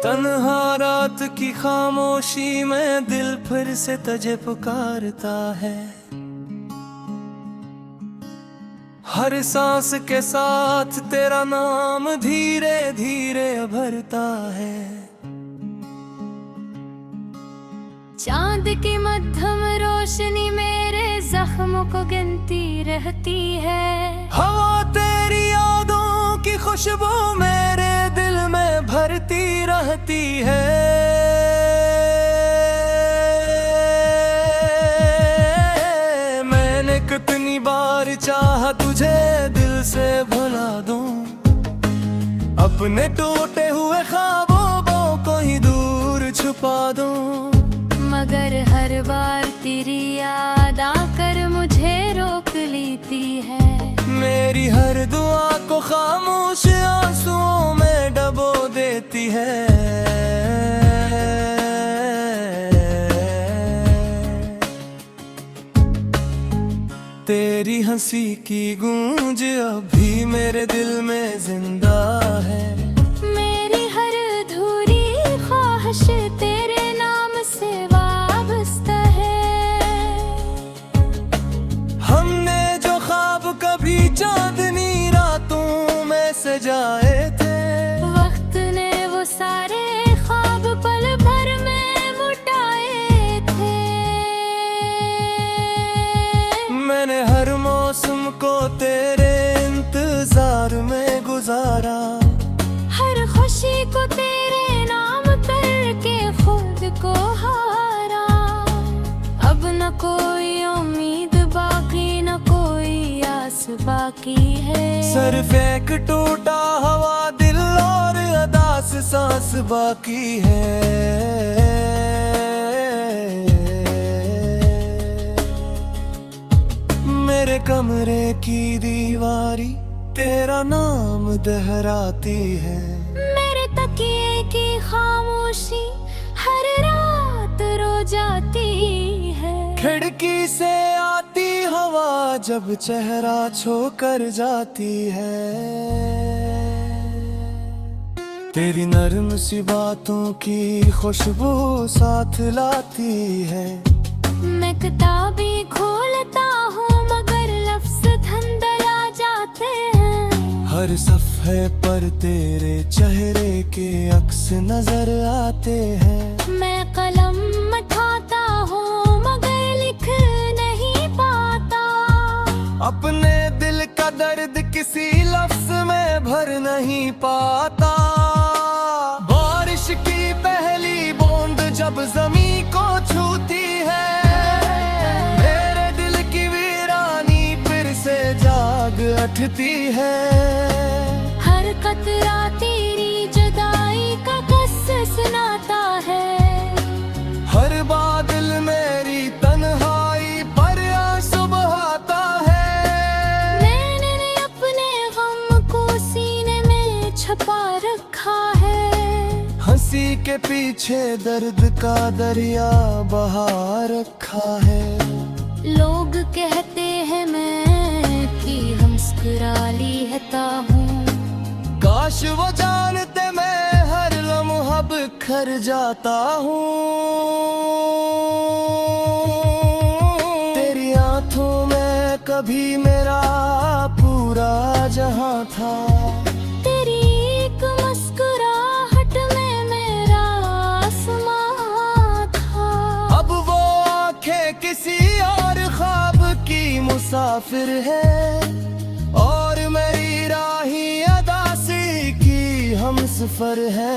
तन्हा रात की खामोशी में दिल फिर से तुझे पुकारता है। हर सांस के साथ तेरा नाम धीरे धीरे उभरता है। चांद की मध्यम रोशनी मेरे जख्मों को गिनती रहती है। हवा तेरी यादों की खुशबू मेरे दिल में भरती रहती है। मैंने कितनी बार चाहा तुझे दिल से भुला दूं, अपने टूटे हुए ख्वाबों को ही दूर छुपा दूं, मगर हर बार तेरी याद आकर मुझे रोक लेती है। मेरी हर दुआ को खामोश आंसुओं में डबो देती है। तेरी हंसी की गूंज अभी मेरे दिल में जिंदा है। मेरी हर अधूरी ख्वाहिश तेरे नाम से वाबस्ता है। हमने जो ख्वाब कभी चांदनी रातों में सजाए थे, वक्त ने वो सारे ख्वाब पल भर में मुटाए थे। मैंने हर मौसम को तेरे इंतजार में गुजारा, हर खुशी को तेरे नाम करके खुद को हारा। अब न कोई उम्मीद बाकी, न कोई आस बाकी है। सर फेंक टूटा हवा दिल और अदास सांस बाकी है। मेरे कमरे की दीवारी तेरा नाम दोहराती है। मेरे तकिए की खामोशी हर रात रो जाती है। खिड़की से आती हवा जब चेहरा छू कर जाती है। तेरी नर्म सी बातों की खुशबू साथ लाती है। मैं किताबी खोलता हूँ मगर लफ्ज धंधला जाते हैं। हर सफ़े पर तेरे चेहरे के अक्स नजर आते हैं। मैं कलम उठाता हूँ मगर लिख नहीं पाता। अपने दिल का दर्द किसी लफ्ज में भर नहीं पाता। बारिश की पहली बूंद जब जमीन को छूती है, मेरे दिल की वीरानी फिर से जाग उठती है। हर कतरा तेरी जुदाई का किस्सा सुनाता है। हर बादल मेरी तन्हाई पर आंसू बहाता है। मैंने अपने गम को सीने में छुपा रखा है। हंसी के पीछे दर्द का दरिया बहा रखा है। लोग कहते हैं मैं कि हम मुस्कुरा लेता हूँ। काश वो जानते मैं हर लम्हा बिखर जाता हूँ। तेरी आंखों में कभी मेरा पूरा जहां था। तेरी एक मुस्कुराहट में मेरा आसमां था। अब वो आंखें किसी और ख्वाब की मुसाफिर है, और मेरी राही अदासी की हमसफर है।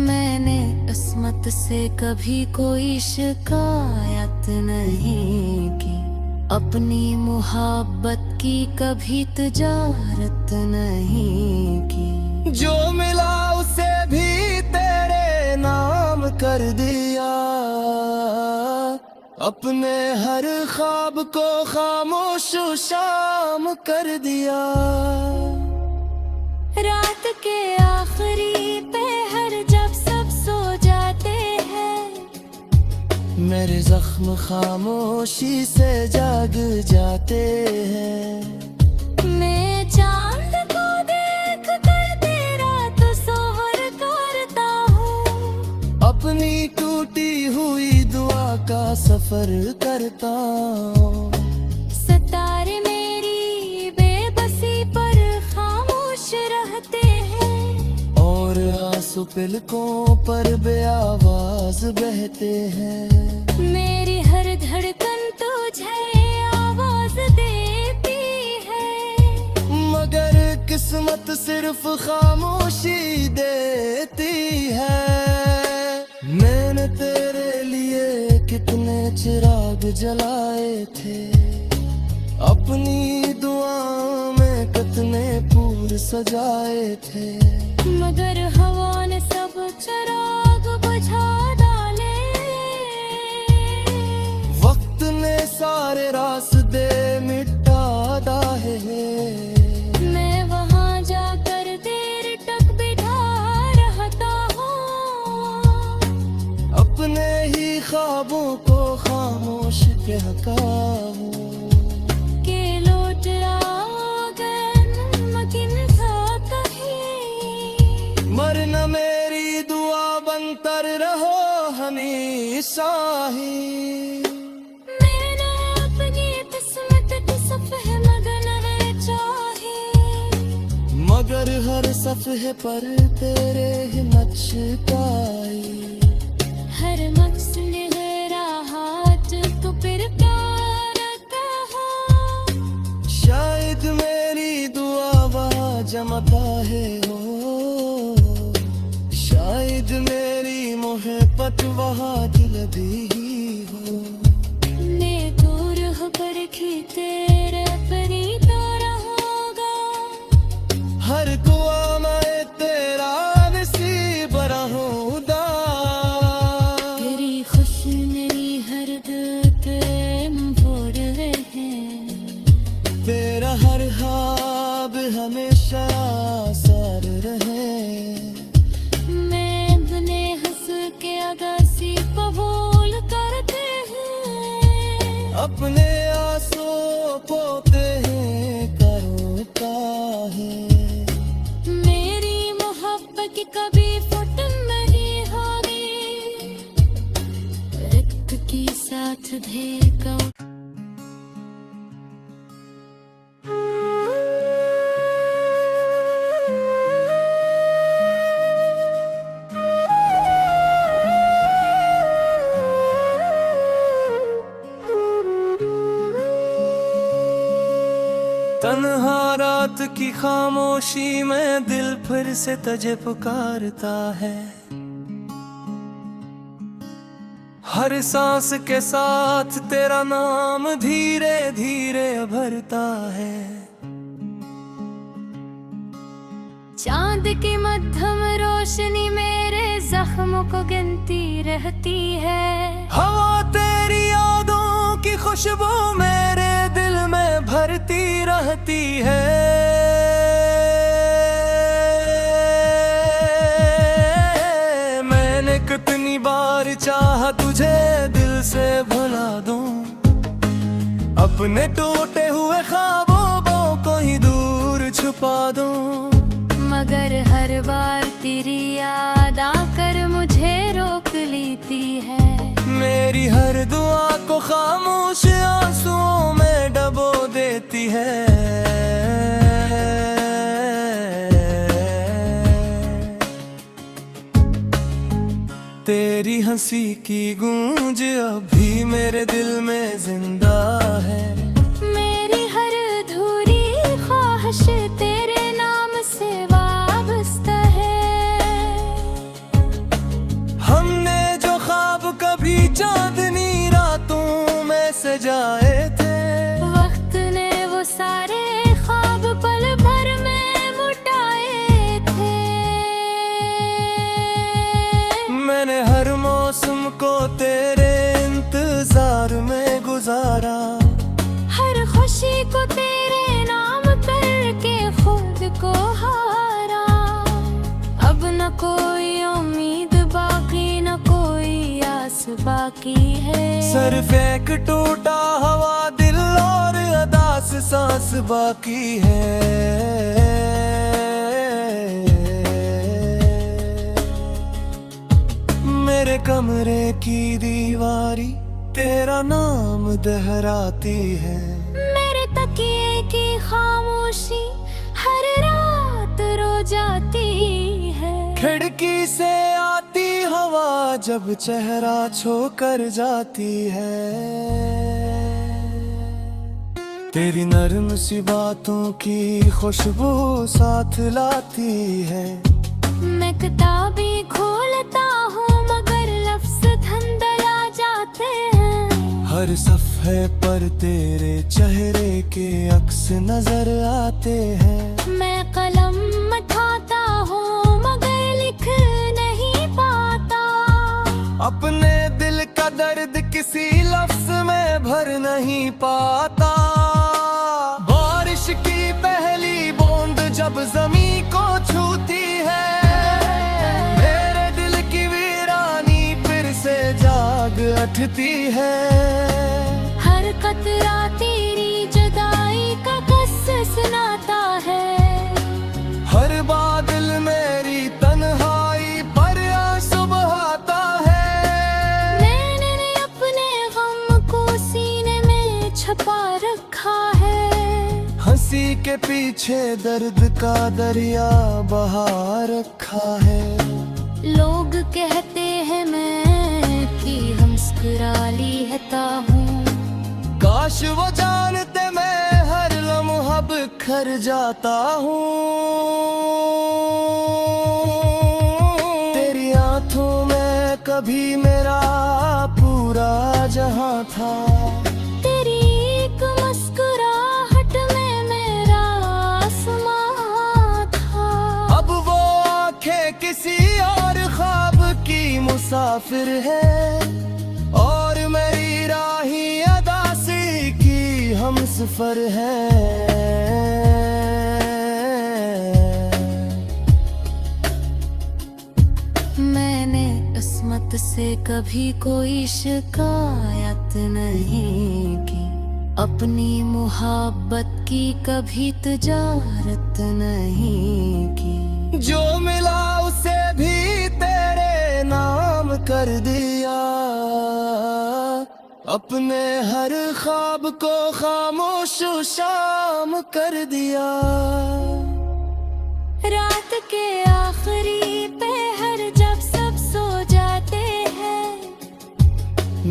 मैंने किस्मत से कभी कोई शिकायत नहीं की। अपनी मुहब्बत की कभी तिजारत नहीं की। जो मिला उसे भी तेरे नाम कर दिया। अपने हर ख्वाब को खामोश शाम कर दिया। रात के आखिरी पहर जब सब सो जाते हैं, मेरे जख्म खामोशी से जाग जाते हैं। मैं चांद को देख कर तेरा तो सोहर करता हूँ। अपनी टूटी हुई दुआ का सफर करता हूँ। सितारे मेरी बेबसी पर खामोश रहते हैं, और आंसू पलकों पर बेआवाज बहते हैं। मेरी हर धड़कन तुझे आवाज देती है, मगर किस्मत सिर्फ खामोशी देती है। मैंने तेरे लिए कितने चिराग जलाए थे, अपनी दुआओं में कितने पूर सजाए थे, मगर हवा ने सब चिराग बुझा डाले। वक्त ने सारे रास्ते मिटा डाले। मैं वहाँ जाकर देर तक बिठा रहता हूँ, अपने ही ख्वाबों को खामोश कहता हूँ। के लौट रहा गन मकिन था कहीं। मरना मेरी दुआ बनतर रहो हमेशा ही। मैंने अपनी किस्मत की सफ़ह मगन है चाही, मगर हर सफ़े पर तेरे ही नक्श काई। हर मकसद है राहत तो फिर प्यार कहा। शायद मेरी दुआ वहाँ जमता है हो, शायद मेरी मोहब्बत वहाँ दिल दी हो। मैं दूर होकर भी तेरे परी तो रहूंगा, हर दुआ में तेरा नसीब रहूंगा। तेरी खुशी मेरी हर दिल पे मोड़ रहे हैं, तेरा हर ख्वाब हमेशा आसार रहे। मैं बने हंस के अगासी कबूल करते हैं, अपने आंसू पोते हैं करोता है। मेरी मोहब्बत की कभी फुट नहीं होगी, रिक्त की साथ देखो। तन्हा रात की खामोशी में दिल फिर से तुझे पुकारता है। हर सांस के साथ तेरा नाम धीरे धीरे भरता है। चांद की मध्यम रोशनी मेरे जख्मों को गिनती रहती है, हवा तेरी यादों की खुशबू मेरे दिल में भरती रहती है। मैंने कितनी बार चाहा तुझे दिल से भुला दूं, अपने टूटे हुए ख्वाबों को ही दूर छुपा दूं, मगर हर बार तेरी याद आकर मुझे रोक लेती है। मेरी हर दुआ को खामोश आंसुओं में डबो देती है। तेरी हंसी की गूंज अभी मेरे दिल में जिंदा है। मेरी हर अधूरी ख्वाहिश तेरे नाम से वाबस्ता है। हमने जो ख्वाब कभी चांदनी रातों में सजाए थे, वक्त ने वो सारे ख्वाब पल भर में मुटाए थे। मैंने हर मौसम को तेरे इंतजार में गुजारा, हर खुशी को तेरे नाम करके खुद को हारा। अब न कोई उम्मीद बाकी, न कोई आस बाकी है। सर फेंक टूटा हवा दिल और अदास सांस बाकी है। मेरे कमरे की दीवारी तेरा नाम दोहराती है। मेरे तकिए की खामोशी हर रात रो जाती है। खिड़की से आती हवा जब चेहरा छू कर जाती है। तेरी नरम सी बातों की खुशबू साथ लाती है। मैं किताबें खोलता हूँ मगर लफ्ज धंधला जाते हैं। हर सफ़े पर तेरे चेहरे के अक्स नजर आते हैं। मैं कलम उठाता हूँ मगर लिख नहीं पाता। अपने दिल का दर्द किसी लफ्ज में भर नहीं पाता। बारिश की पहली बूंद जब जमीन को छूती है, मेरे दिल की वीरानी फिर से जाग उठती है। हर कतरा तेरी जुदाई का किस्सा सुनाता है। हर बादल मेरी तन्हाई पर आंसू बहाता है। मैंने अपने गम को सीने में छुपा रखा है। हंसी के पीछे दर्द का दरिया बहा रखा है। लोग कहते हैं मैं कि हम मुस्कुरा लेता हूँ। काश वो जानते मैं हर लम्हा बिखर जाता हूँ। तेरी आंखों में कभी मेरा पूरा जहां था। तेरी एक मुस्कुराहट में मेरा आसमां था। अब वो आंखें किसी और ख्वाब की मुसाफिर है, और मेरी राही अदासी की हम सफर है। मैंने किस्मत से कभी कोई शिकायत नहीं की। अपनी मुहब्बत की कभी तिजारत नहीं की। जो मिला उसे भी तेरे नाम कर दिया। अपने हर ख्वाब को खामोश शाम कर दिया। रात के आखिरी पहर जब सब सो जाते हैं,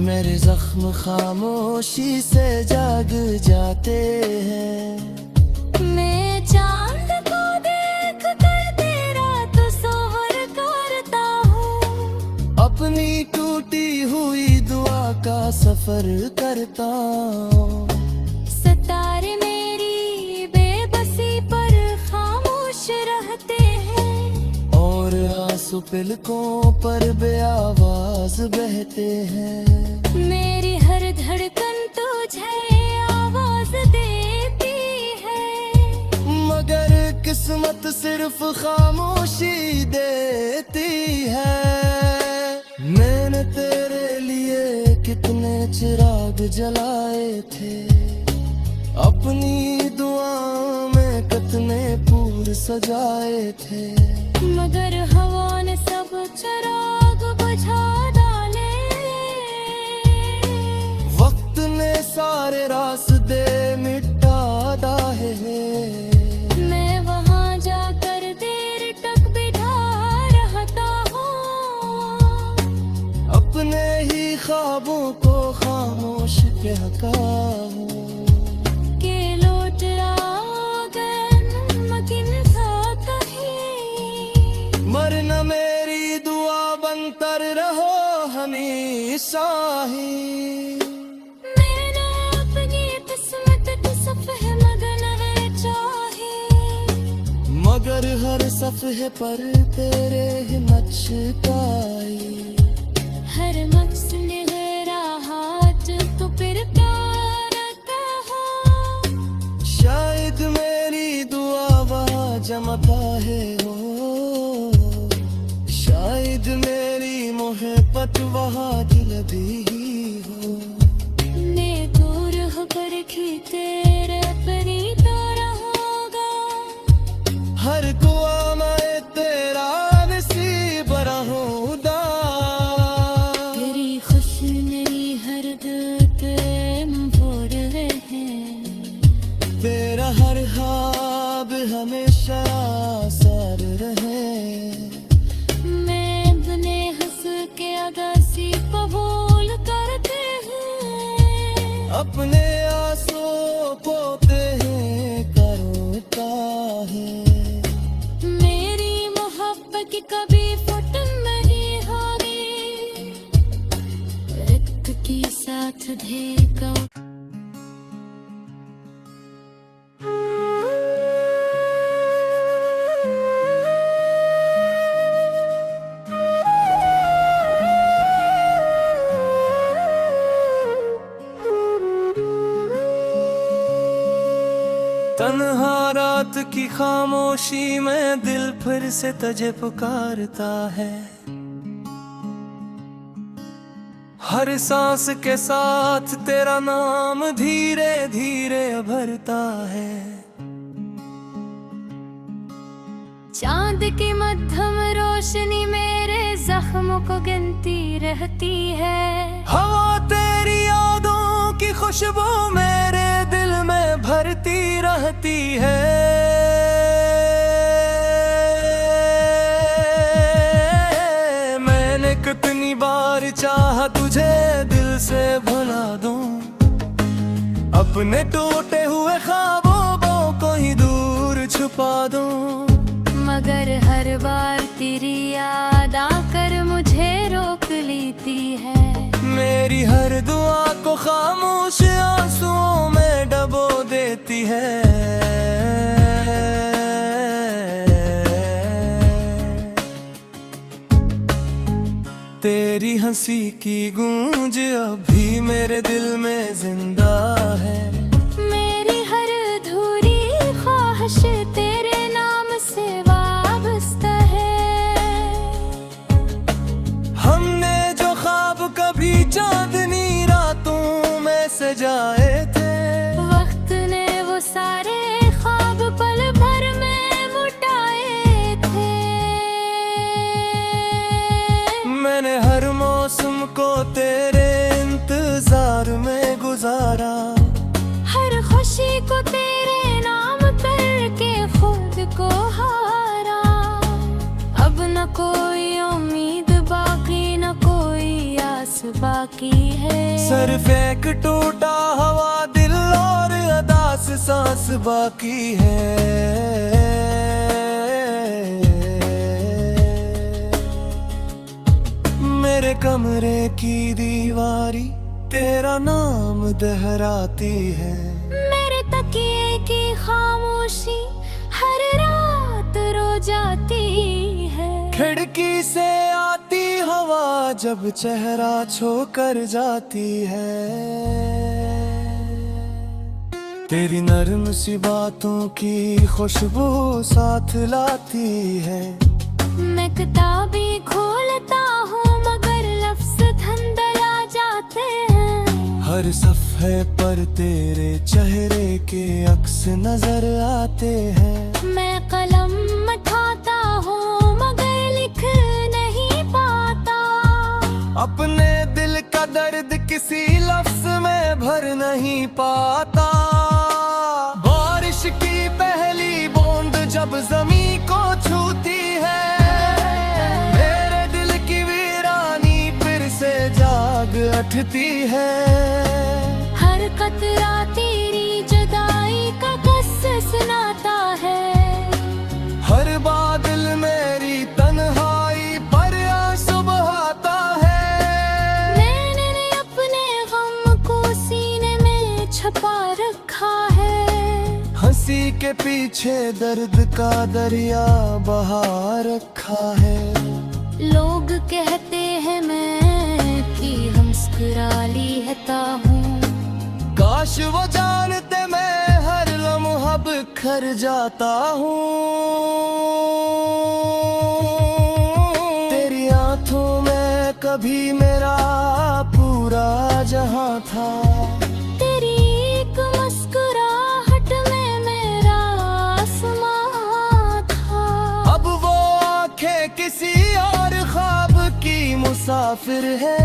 मेरे जख्म खामोशी से जाग जाते हैं। मैं चांद को देख कर तेरा तस्वीर करता हूँ। अपनी टूटी हुई दुआ का सफर करता हूँ। सितारे मेरी बेबसी पर खामोश रहते हैं, और आंसू पलकों पर बेआवाज बहते हैं। मेरी हर धड़कन तुझे आवाज देती है, मगर किस्मत सिर्फ खामोशी देती है। मैंने तेरे लिए कितने चिराग जलाए थे, अपनी दुआओं में कितने पूर सजाए थे, मगर हवा ने सब चिराग बुझा डाले। वक्त ने सारे रास्ते मिटा डाले। मैं वहाँ जाकर देर तक बिठा रहता हूँ, अपने ही ख्वाबों को खामोश कहता हूँ। के लौट आकर मुमकिन था कहीं। मरना मेरी दुआ बनतर रहो हमेशा ही। मैंने अपनी किस्मत को सफ़े मगन है चाहे, मगर हर सफ़े पर तेरे ही नक्श काई। हर मक्स मेरा हाथ तो फिर प्यार कहा। शायद मेरी दुआ वहाँ जमता है हो, शायद मेरी मोहब्बत वहाँ दिल भी हो। मैं दूर होकर भी तेरे परी अपने आंसुओं को तेरे करता है। मेरी मोहब्बत की कभी फुट नहीं होगी, रिक्त की साथ ढेका। तन्हा रात की खामोशी में दिल फिर से तुझे पुकारता है। हर सांस के साथ तेरा नाम धीरे धीरे उभरता है। चांद की मध्यम रोशनी मेरे जख्मों को गिनती रहती है। हवा तेरी यादों की खुशबू मेरे दिल में भरती रहती है। मैंने कितनी बार चाहा तुझे दिल से भुला दूं, अपने टूटे हुए ख्वाबों को ही दूर छुपा दूं, मगर हर बार तेरी याद आकर मुझे रोक लेती है। मेरी हर दुआ को खामोश आंसुओं में डबो देती है। तेरी हंसी की गूंज अभी मेरे दिल में जिंदा है। मेरी हर अधूरी ख्वाहिश तेरे नाम से वाबस्ता है। हमने जो ख्वाब कभी चांदनी रातों में सजाए थे, वक्त ने वो सारे ख्वाब पल भर में मुटाए थे। मैंने हर मौसम को तेरे इंतजार में गुजारा, हर खुशी को तेरे नाम करके खुद को हारा। अब न कोई उम्मीद बाकी, न कोई आस बाकी है। सर फेंक टूटा हवा दिल और अदास सांस बाकी है। मेरे कमरे की दीवारी तेरा नाम दोहराती है। मेरे तकिए की खामोशी हर रात रो जाती है। खिड़की से आती हवा जब चेहरा छोकर जाती है। तेरी नरम सी बातों की खुशबू साथ लाती है। मैं किताबी खोलता हूँ मगर लफ्ज धंधला जाते हैं। हर सफ़े पर तेरे चेहरे के अक्स नजर आते हैं। मैं कलम उठाता हूँ मगर लिख नहीं पाता। अपने दिल का दर्द किसी लफ्ज में भर नहीं पाता। बारिश की पहली बूंद जब जमीन को छूती है, मेरे दिल की वीरानी फिर से जाग उठती है। हर कतरा तेरी जुदाई का किस्सा सुनाता है। हर बादल मेरी तन्हाई पर आंसू बहाता है। मैंने अपने गम को सीने में छुपा रखा है। हंसी के पीछे दर्द का दरिया बहा रखा है। लोग कहते हैं मैं कि हम मुस्कुरा लेता हूँ। काश वो जानते मैं हर लम्हा बिखर जाता हूँ। तेरी आंखों में कभी मेरा पूरा जहां था। तेरी एक मुस्कुराहट में मेरा आसमां था। अब वो आंखें किसी और ख्वाब की मुसाफिर है,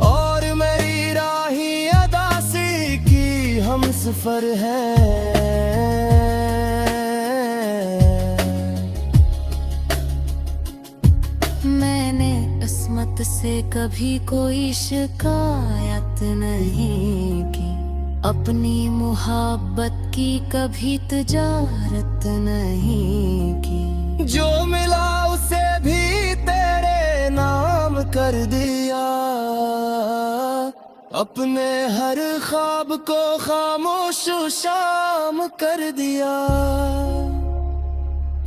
और मेरी राही अदासी की हमसफर है। मैंने किस्मत से कभी कोई शिकायत नहीं की। अपनी मुहब्बत की कभी तिजारत नहीं की। जो मिला उसे भी तेरे नाम कर दिया, अपने हर ख्वाब को खामोश शाम कर दिया।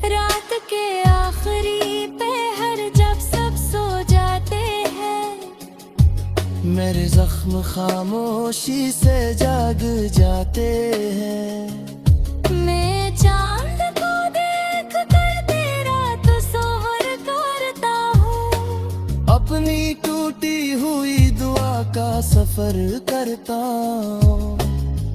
रात के आखिरी पहर जब सब सो जाते हैं, मेरे जख्म खामोशी से जाग जाते हैं। मैं चांद को देख कर तेरा तो सोहर करता हूँ, अपनी टूटी हुई दुआ का सफर करता हूँ।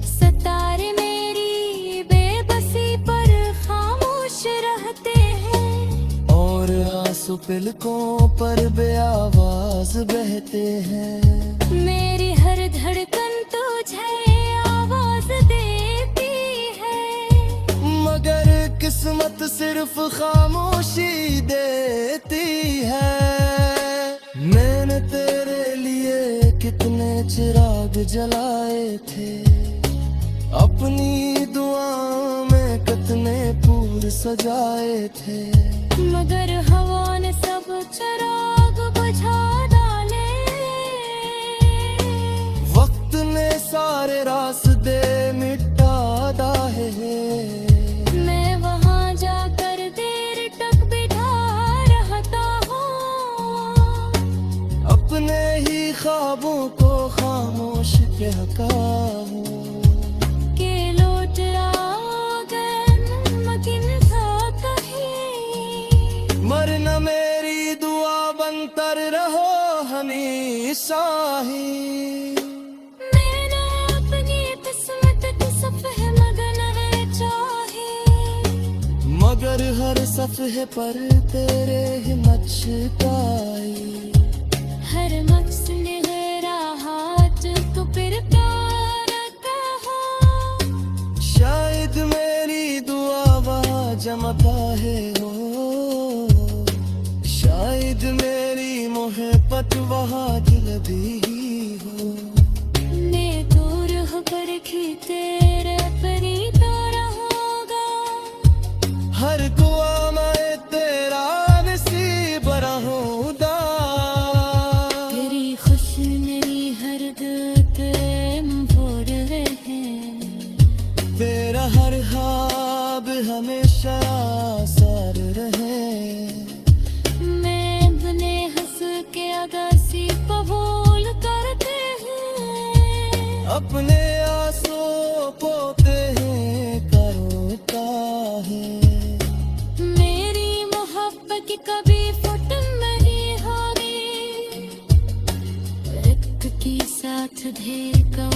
सितारे मेरी बेबसी पर खामोश रहते हैं, और आंसू पलकों पर बेआवाज बहते हैं। मेरी हर धड़कन तुझे आवाज देती है, मगर किस्मत सिर्फ खामोशी देती है। मैंने तेरे लिए कितने चिराग जलाए थे, अपनी दुआओं में कितने फूल सजाए थे, मगर हवा ने सब चिराग बुझा डाले। वक्त ने सारे रास्ते मिटा डाले। मैं वहाँ जाकर देर तक बिठा रहता हूँ, अपने ही ख्वाबों को खामोश कहता हूँ। के लौट आगे नमकीन था कहीं, मरना मेरी दुआ बनतर रहो हमेशा ही। मैंने अपनी किस्मत की सफ़े मगन है चाही, मगर हर सफ़े पर तेरे ही मचकाई। हर मक्स मेरा हाथ तो फिर प्यार कहो, शायद मेरी दुआ वहाँ जमता है हो, शायद मेरी मोहब्बत वहाँ दिल भी हो। मैं दूर होकर ही तेरे परीत रहूंगा, हर दुआ में तेरा नसीब रहूंगा। तेरी खुशी मेरी हर दिल के मोड़ रहे हैं, तेरा हर ख्वाब हमेशा सार रहे। मैं बने हंस के अगासी कबूल करते हैं, अपने आंसू पोते हैं करो काहे। मेरी मोहब्बत की कभी फुट नहीं होगी, एक की साथ देखो।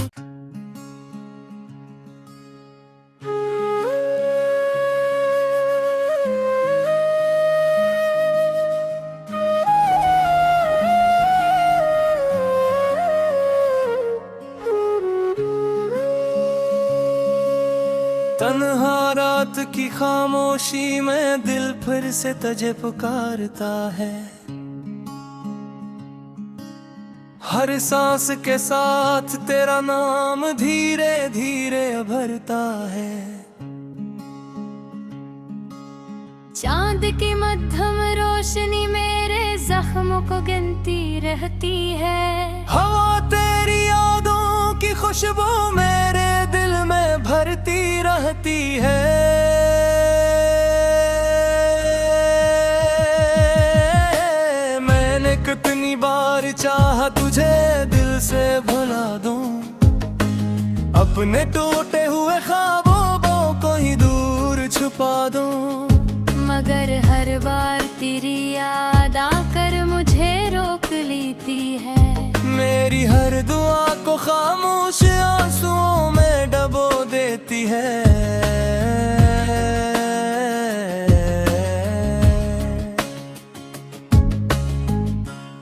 तन्हा रात की खामोशी में दिल फिर से तुझे पुकारता है, हर सांस के साथ तेरा नाम धीरे धीरे भरता है। चांद की मध्यम रोशनी मेरे जख्मों को गिनती रहती है, हवा तेरी यादों की खुशबू मेरे दिल में भरती रहती है। मैंने कितनी बार चाहा तुझे दिल से भुला दूं, अपने टूटे हुए ख्वाबों को ही दूर छुपा दूं, मगर हर बार तेरी याद आकर मुझे रोक लेती है। मेरी हर दुआ को खामोश आंसुओं में डबो देती है।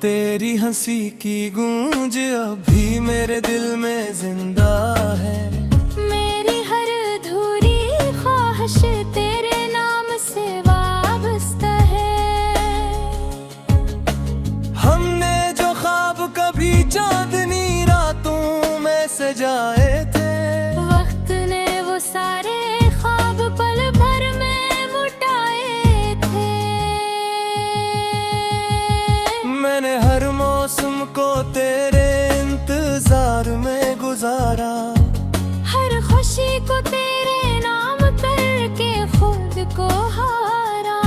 तेरी हंसी की गूंज अभी मेरे दिल में जिंदा है, मेरी हर अधूरी ख्वाहिश तेरे नाम से वाबस्ता है। हमने जो ख्वाब कभी चांदनी रातों में सजाए थे, को तेरे नाम करके खुद को हारा।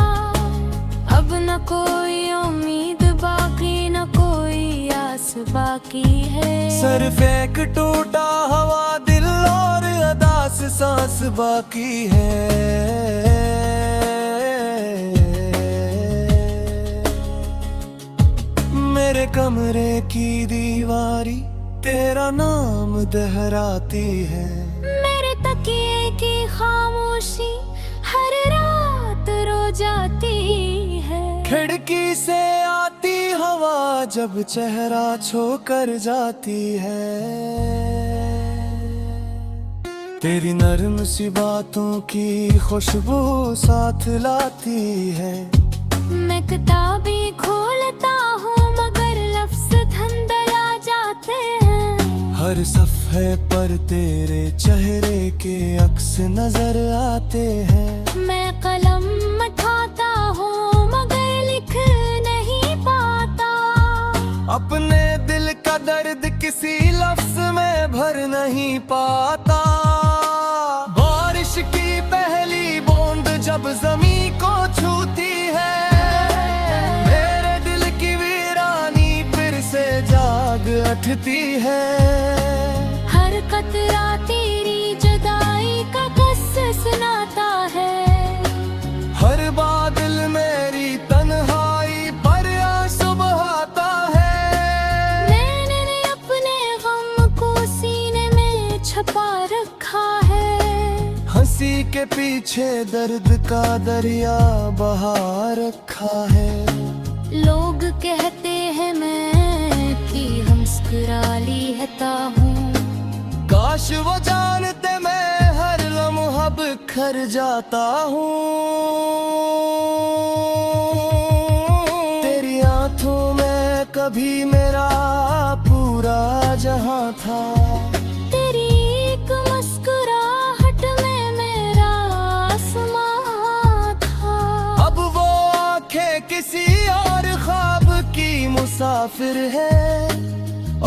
अब न कोई उम्मीद बाकी, न कोई आस बाकी है। सर फेंक टूटा हवा दिल और अदास सांस बाकी है। मेरे कमरे की दीवारी तेरा नाम दोहराती है। मेरे तकिए की खामोशी हर रात रो जाती है। खिड़की से आती हवा जब चेहरा छोकर जाती है। तेरी नर्म सी बातों की खुशबू साथ लाती है। मैं किताबें खोलता हूँ मगर लफ्ज धंधला जाते हैं। हर सफ़े पर तेरे चेहरे के अक्स नजर आते हैं। मैं कलम उठाता हूँ मगर लिख नहीं पाता। अपने दिल का दर्द किसी लफ्ज में भर नहीं पाता। बारिश की पहली बूंद जब जमी को छूती है, मेरे दिल की वीरानी फिर से जाग उठती है। हर कतरा तेरी जुदाई का किस्सा सुनाता है। हर बादल मेरी तन्हाई पर आंसू बहाता है। मैंने अपने गम को सीने में छुपा रखा है। हंसी के पीछे दर्द का दरिया बहा रखा है। लोग कहते हैं मैं कि हम मुस्कुरा लेता हूँ। काश वो जानते मैं हर लम्हा बिखर जाता हूँ। तेरी आंखों में कभी मेरा पूरा जहां था। तेरी एक मुस्कुराहट में मेरा आसमां था। अब वो आंखें किसी और ख्वाब की मुसाफिर है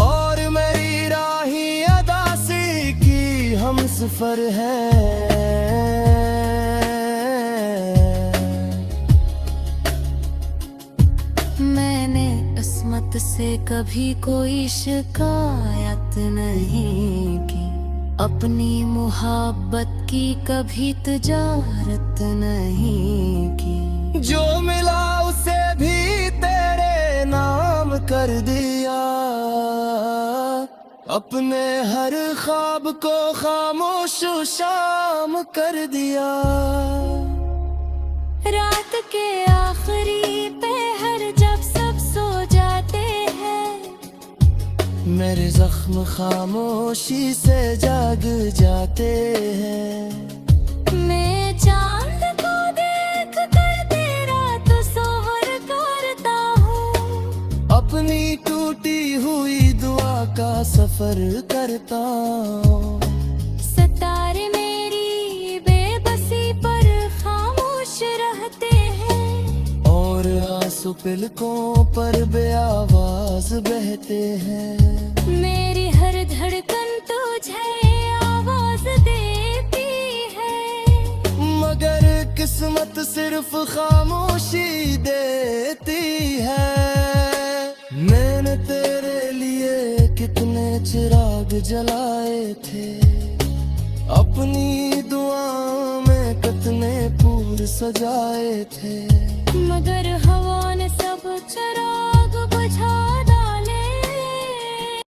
और मेरी राही अदासी की हमसफर है। मैंने किस्मत से कभी कोई शिकायत नहीं की। अपनी मुहब्बत की कभी तिजारत नहीं की। जो मिला उसे भी तेरे नाम कर दिया। अपने हर ख्वाब को खामोश शाम कर दिया। रात के आखिरी पहर जब सब सो जाते हैं, मेरे जख्म खामोशी से जाग जाते हैं। मैं चांद को देख कर तेरा तस्वीर करता हूँ। अपनी टूटी हुई दुआ का सफर करता हूँ। सितारे मेरी बेबसी पर खामोश रहते हैं और आंसू पलकों पर बेआवाज बहते हैं। मेरी हर धड़कन तुझे आवाज देती है। मगर किस्मत सिर्फ खामोशी देती है। मैंने तेरे लिए कितने चिराग जलाए थे। अपनी दुआओं में कितने फूल सजाए थे। मगर हवा ने सब चिराग बुझा